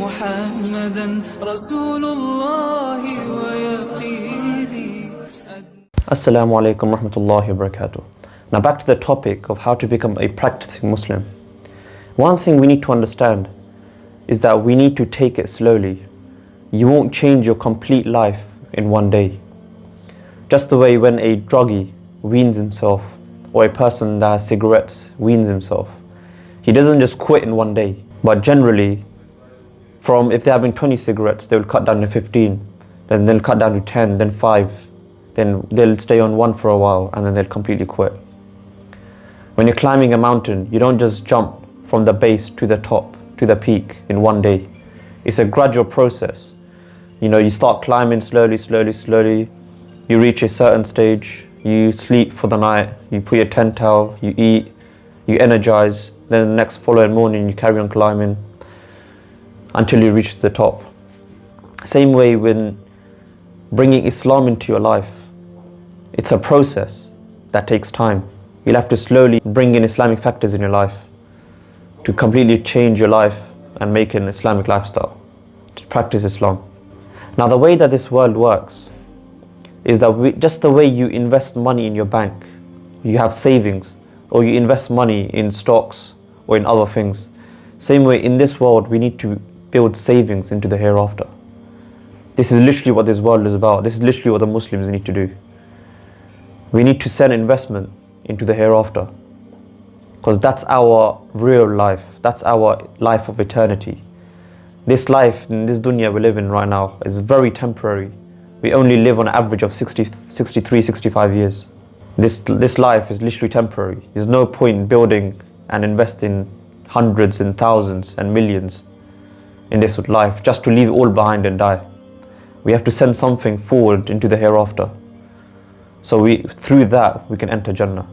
محمدا رسول الله ويقيني. Assalamu alaikum rahmatullahi wa barakatuh. Now back to the topic of how to become a practicing Muslim. One thing we need to understand is that we need to take it slowly. You won't change your complete life in one day. Just the way when a druggie weans himself, or a person that has cigarettes weans himself, he doesn't just quit in one day. But generally, from if they're having 20 cigarettes, they will cut down to 15, then they'll cut down to 10, then 5, then they'll stay on one for a while, and then they'll completely quit. When you're climbing a mountain, you don't just jump from the base to the top, to the peak in one day. It's a gradual process. You start climbing slowly, you reach a certain stage, you sleep for the night, you put your tent out, you eat, you energize, then the next following morning you carry on climbing until you reach the top. Same way when bringing Islam into your life. It's a process that takes time. You'll have to slowly bring in Islamic factors in your life to completely change your life and make an Islamic lifestyle, to practice Islam. Now the way that this world works is that just the way you invest money in your bank, you have savings, or you invest money in stocks or in other things. Same way in this world, we need to build savings into the hereafter. This is literally what this world is about. This is literally what the Muslims need to do. We need to send investment into the hereafter, because that's our real life. That's our life of eternity. This life, in this dunya we live in right now, is very temporary. We only live on an average of 63, 65 years. This life is literally temporary. There's no point building and investing hundreds and thousands and millions in this life just to leave it all behind and die. We have to send something forward into the hereafter. So through that we can enter Jannah.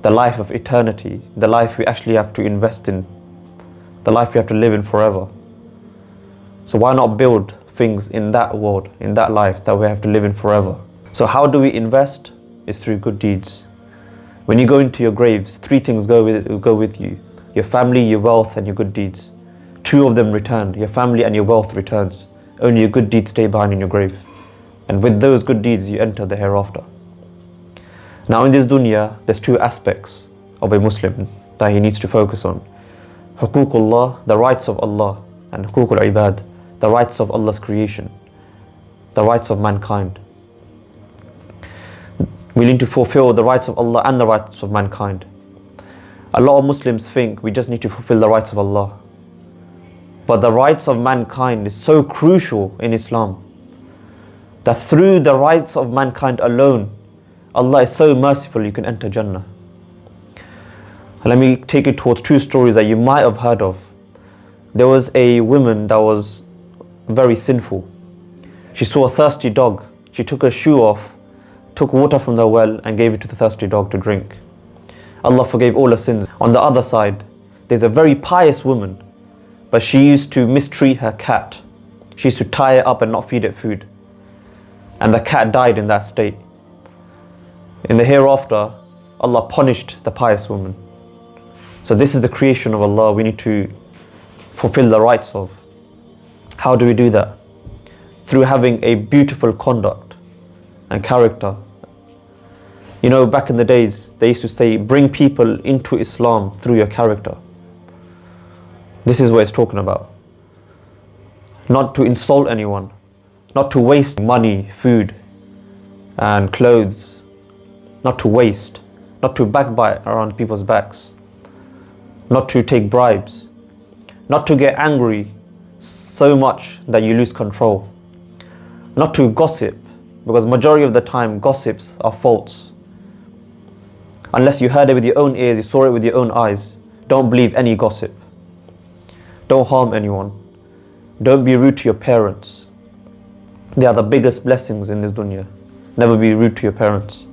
The life of eternity, the life we actually have to invest in, the life we have to live in forever. So why not build things in that world, in that life that we have to live in forever? So how do we invest? Is through good deeds. When you go into your graves, 3 things go with you: your family, your wealth, and your good deeds. 2 of them returned. Your family and your wealth returns. Only your good deeds stay behind in your grave. And with those good deeds, you enter the hereafter. Now in this dunya, there's 2 aspects of a Muslim that he needs to focus on. Huququllah, the rights of Allah, and Huququl Ibad, the rights of Allah's creation, the rights of mankind. We need to fulfill the rights of Allah and the rights of mankind. A lot of Muslims think we just need to fulfill the rights of Allah. But the rights of mankind is so crucial in Islam that through the rights of mankind alone, Allah is so merciful you can enter Jannah. Let me take you towards 2 stories that you might have heard of. There was a woman that was very sinful. She saw a thirsty dog. She took her shoe off, took water from the well and gave it to the thirsty dog to drink. Allah forgave all her sins. On the other side, there's a very pious woman, but she used to mistreat her cat. She used to tie it up and not feed it food. And the cat died in that state. In the hereafter, Allah punished the pious woman. So this is the creation of Allah we need to fulfill the rights of. How do we do that? Through having a beautiful conduct and character. Back in the days, they used to say, bring people into Islam through your character. This is what it's talking about. Not to insult anyone, not to waste money, food, and clothes, not to waste, not to backbite around people's backs, not to take bribes, not to get angry so much that you lose control, not to gossip, because majority of the time gossips are false. Unless you heard it with your own ears, you saw it with your own eyes, don't believe any gossip. Don't harm anyone. Don't be rude to your parents. They are the biggest blessings in this dunya. Never be rude to your parents.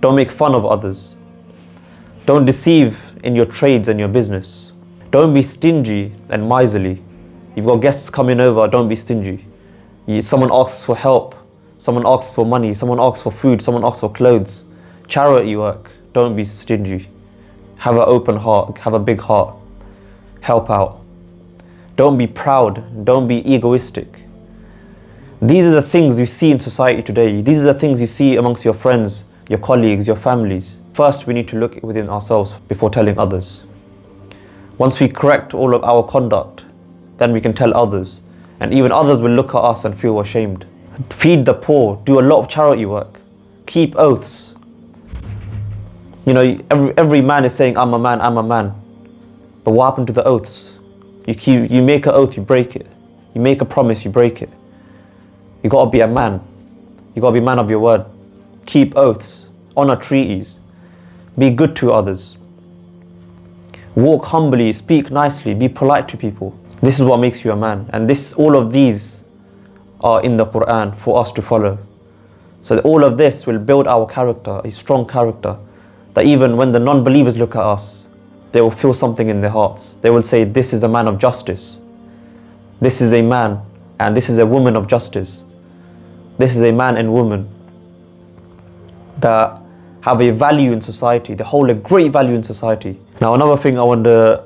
Don't make fun of others. Don't deceive in your trades and your business. Don't be stingy and miserly. You've got guests coming over, don't be stingy. Someone asks for help, someone asks for money, someone asks for food, someone asks for clothes. Charity work, don't be stingy. Have an open heart, have a big heart. Help out. Don't be proud. Don't be egoistic. These are the things you see in society today. These are the things you see amongst your friends, your colleagues, your families. First, we need to look within ourselves before telling others. Once we correct all of our conduct, then we can tell others. And even others will look at us and feel ashamed. Feed the poor. Do a lot of charity work. Keep oaths. You know, every man is saying, I'm a man, I'm a man. But what happened to the oaths? You make an oath, you break it. You make a promise, you break it. You gotta be a man. You gotta be a man of your word. Keep oaths. Honor treaties. Be good to others. Walk humbly, speak nicely, be polite to people. This is what makes you a man. And all of these are in the Quran for us to follow. So all of this will build our character, a strong character, that even when the non-believers look at us, they will feel something in their hearts. They will say, this is a man of justice. This is a man and this is a woman of justice. This is a man and woman that have a value in society. They hold a great value in society. Now another thing I want to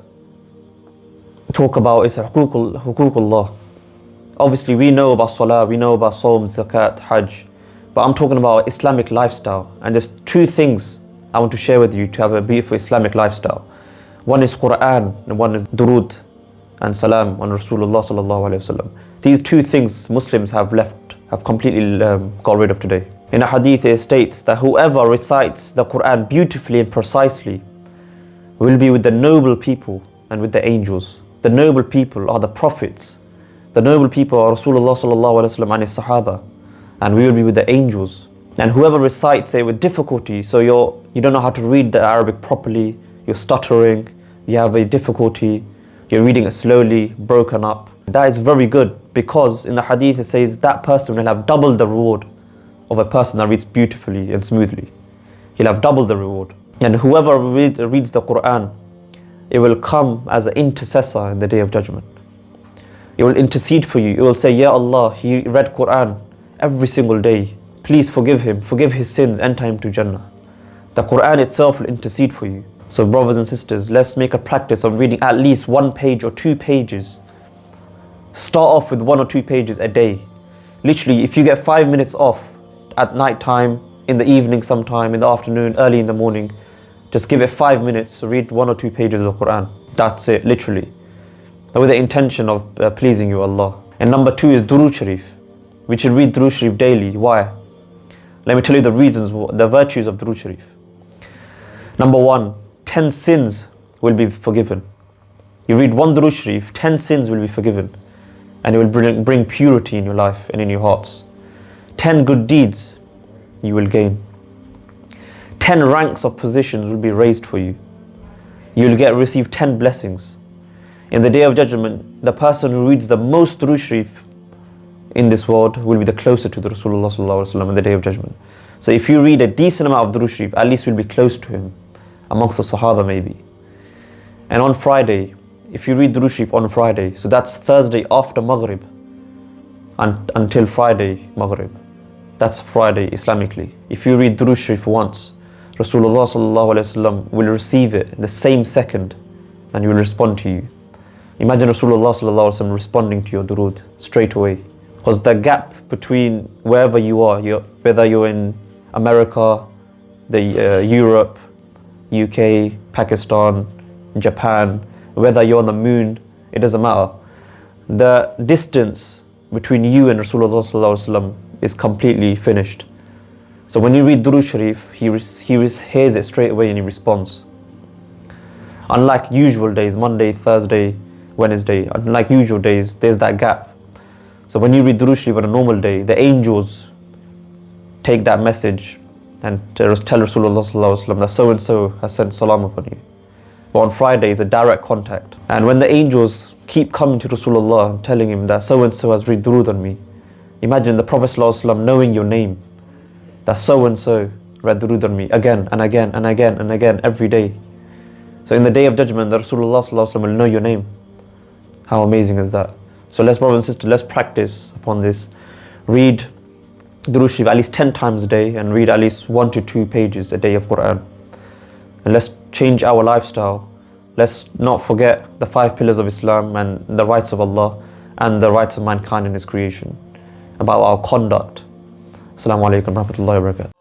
talk about is huququllah. Obviously we know about salah, we know about Sawm, zakat, hajj, but I'm talking about Islamic lifestyle. And there's two things I want to share with you to have a beautiful Islamic lifestyle. One is Quran and one is durood and salam on Rasulullah sallallahu alaihi wasallam. These two things Muslims have completely got rid of today. In a hadith it states that whoever recites the Quran beautifully and precisely will be with the noble people and with the angels. The noble people are the prophets. The noble people are Rasulullah sallallahu alaihi wasallam and his sahabah, and we will be with the angels. And whoever recites it with difficulty, so you don't know how to read the Arabic properly, you're stuttering, you have a difficulty, you're reading it slowly, broken up. That is very good, because in the hadith it says that person will have double the reward of a person that reads beautifully and smoothly. He'll have double the reward. And whoever reads the Quran, it will come as an intercessor in the Day of Judgment. It will intercede for you. It will say, Ya Allah, he read Quran every single day. Please forgive him, forgive his sins, enter him to Jannah. The Quran itself will intercede for you. So brothers and sisters, let's make a practice of reading at least 1 page or 2 pages. Start off with 1 or 2 pages a day. Literally, if you get 5 minutes off at night time, in the evening sometime, in the afternoon, early in the morning, just give it 5 minutes to read 1 or 2 pages of the Quran. That's it, literally. With the intention of pleasing you, Allah. And number 2 is Durood Sharif. We should read Durood Sharif daily. Why? Let me tell you the reasons, the virtues of Durood Sharif. Number 1, 10 sins will be forgiven. You read 1 Durood Sharif, 10 sins will be forgiven. And it will bring purity in your life and in your hearts. 10 good deeds you will gain. 10 ranks of positions will be raised for you. You will receive 10 blessings. In the Day of Judgment, the person who reads the most Durood Sharif in this world will be the closer to the Rasulullah sallallahu alaihi wasallam in the Day of Judgment. So if you read a decent amount of Durood Sharif, at least you'll be close to him, amongst the Sahaba maybe. And on Friday, if you read Durood Sharif on Friday, so that's Thursday after Maghrib until Friday Maghrib. That's Friday Islamically. If you read Durood Sharif once, Rasulullah sallallahu alaihi wasallam will receive it the same second and he will respond to you. Imagine Rasulullah sallallahu alaihi wasallam responding to your durood straight away. Because the gap between wherever you are, whether you're in America, Europe, UK, Pakistan, Japan, whether you're on the moon, it doesn't matter. The distance between you and Rasulullah sallallahu alaihi wasallam is completely finished. So when you read Durood Sharif, he hears it straight away and he responds. Unlike usual days, Monday, Thursday, Wednesday, unlike usual days, there's that gap. So when you read Durood Sharif on a normal day, the angels take that message and tell Rasulullah sallallahu alaihi wasallam that so-and-so has sent salam upon you. But on Friday is a direct contact. And when the angels keep coming to Rasulullah and telling him that so-and-so has read durood on me, imagine the Prophet sallallahu alaihi wasallam knowing your name, that so-and-so read durood on me again and again and again and again every day. So in the Day of Judgment, the Rasulullah sallallahu alaihi wasallam will know your name. How amazing is that? So let's, brothers and sisters, let's practice upon this. Read Durood Sharif at least 10 times a day and read at least 1 to 2 pages a day of Quran. And let's change our lifestyle. let's not forget the 5 pillars of Islam and the rights of Allah and the rights of mankind in His creation, about our conduct. Assalamu alaikum warahmatullahi wabarakatuh.